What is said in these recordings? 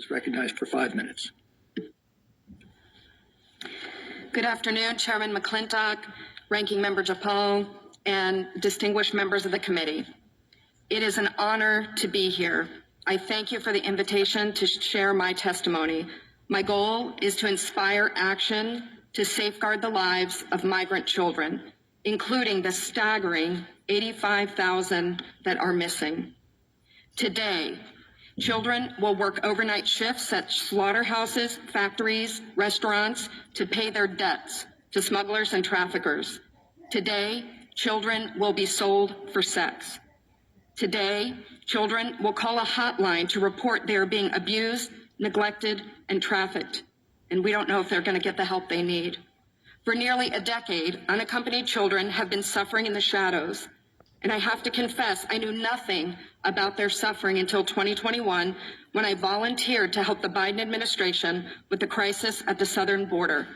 is recognized for 5 minutes. Good afternoon, Chairman McClintock, Ranking Member Japal, and distinguished members of the committee. It is an honor to be here. I thank you for the invitation to share my testimony. My goal is to inspire action to safeguard the lives of migrant children, including the staggering 85,000 that are missing. Today, children will work overnight shifts at slaughterhouses, factories, restaurants to pay their debts to smugglers and traffickers. Today, children will be sold for sex. Today, children will call a hotline to report they are being abused, neglected, and trafficked. And we don't know if they're going to get the help they need. For nearly a decade, unaccompanied children have been suffering in the shadows. And I have to confess, I knew nothing about their suffering until 2021, when I volunteered to help the Biden administration with the crisis at the southern border.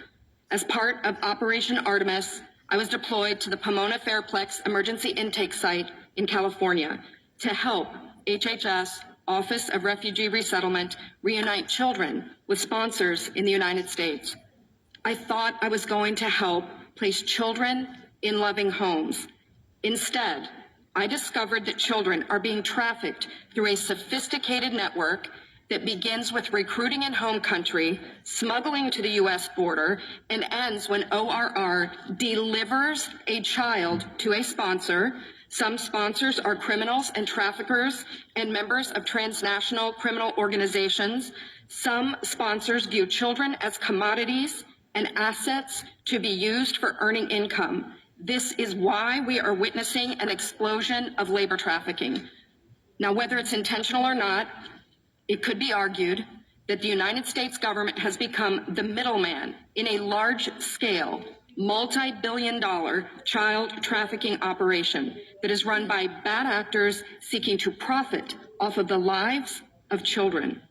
As part of Operation Artemis, I was deployed to the Pomona Fairplex Emergency Intake Site in California to help HHS, Office of Refugee Resettlement, reunite children with sponsors in the United States. I thought I was going to help place children in loving homes. Instead, I discovered that children are being trafficked through a sophisticated network that begins with recruiting in home country, smuggling to the U.S. border, and ends when ORR delivers a child to a sponsor. Some sponsors are criminals and traffickers and members of transnational criminal organizations. Some sponsors view children as commodities and assets to be used for earning income. This is why we are witnessing an explosion of labor trafficking. Now, whether it's intentional or not, it could be argued that the United States government has become the middleman in a large-scale, multi-billion-dollar child trafficking operation that is run by bad actors seeking to profit off of the lives of children.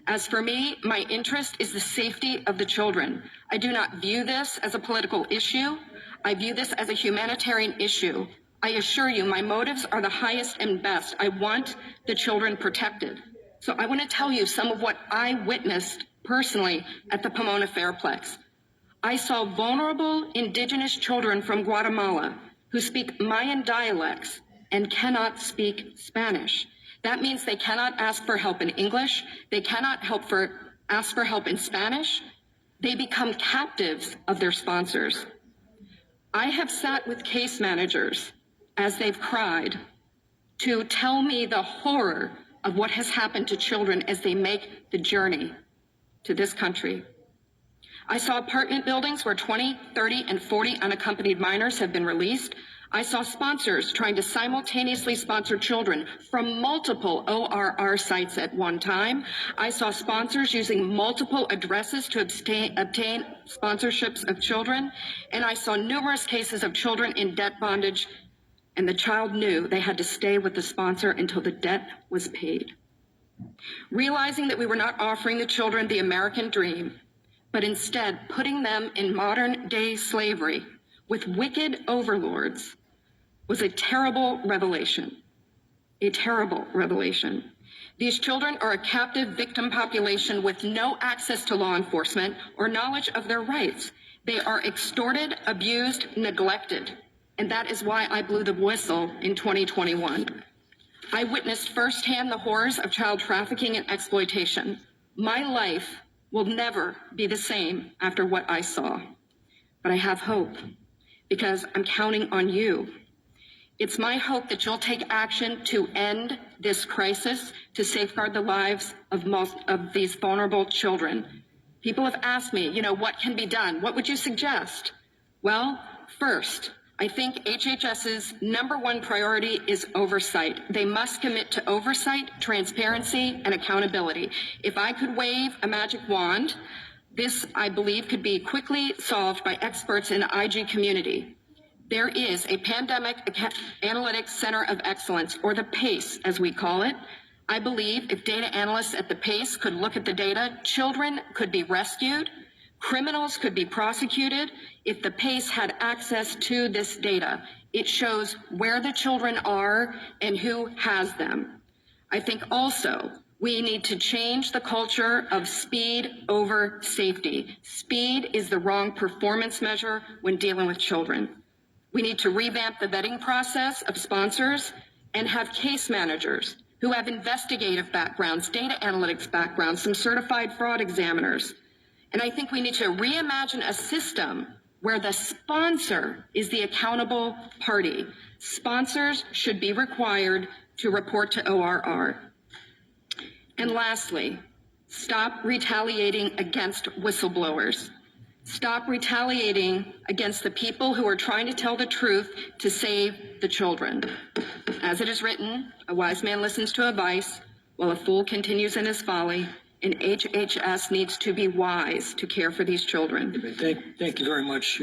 As for me, my interest is the safety of the children. I do not view this as a political issue. I view this as a humanitarian issue. I assure you, my motives are the highest and best. I want the children protected. So I want to tell you some of what I witnessed personally at the Pomona Fairplex. I saw vulnerable indigenous children from Guatemala who speak Mayan dialects and cannot speak Spanish. That means they cannot ask for help in English. They cannot ask for help in Spanish. They become captives of their sponsors. I have sat with case managers as they've cried to tell me the horror of what has happened to children as they make the journey to this country. I saw apartment buildings where 20, 30, and 40 unaccompanied minors have been released. I saw sponsors trying to simultaneously sponsor children from multiple ORR sites at one time. I saw sponsors using multiple addresses to obtain sponsorships of children. And I saw numerous cases of children in debt bondage, and the child knew they had to stay with the sponsor until the debt was paid. Realizing that we were not offering the children the American dream, but instead putting them in modern-day slavery with wicked overlords, was a terrible revelation. A terrible revelation. These children are a captive victim population with no access to law enforcement or knowledge of their rights. They are extorted, abused, neglected. And that is why I blew the whistle in 2021. I witnessed firsthand the horrors of child trafficking and exploitation. My life will never be the same after what I saw. But I have hope, because I'm counting on you. It's my hope that you'll take action to end this crisis, to safeguard the lives of most of these vulnerable children. People have asked me, what can be done? What would you suggest? Well, first, I think HHS's #1 priority is oversight. They must commit to oversight, transparency, and accountability. If I could wave a magic wand, this, I believe, could be quickly solved by experts in the IG community. There is a Pandemic Analytics Center of Excellence, or the PACE, as we call it. I believe if data analysts at the PACE could look at the data, children could be rescued, criminals could be prosecuted if the PACE had access to this data. It shows where the children are and who has them. I think also We need to change the culture of speed over safety. Speed is the wrong performance measure when dealing with children. We need to revamp the vetting process of sponsors and have case managers who have investigative backgrounds, data analytics backgrounds, some certified fraud examiners. And I think we need to reimagine a system where the sponsor is the accountable party. Sponsors should be required to report to ORR. And lastly, stop retaliating against whistleblowers. Stop retaliating against the people who are trying to tell the truth to save the children. As it is written, a wise man listens to advice, while a fool continues in his folly, and HHS needs to be wise to care for these children. Thank you very much.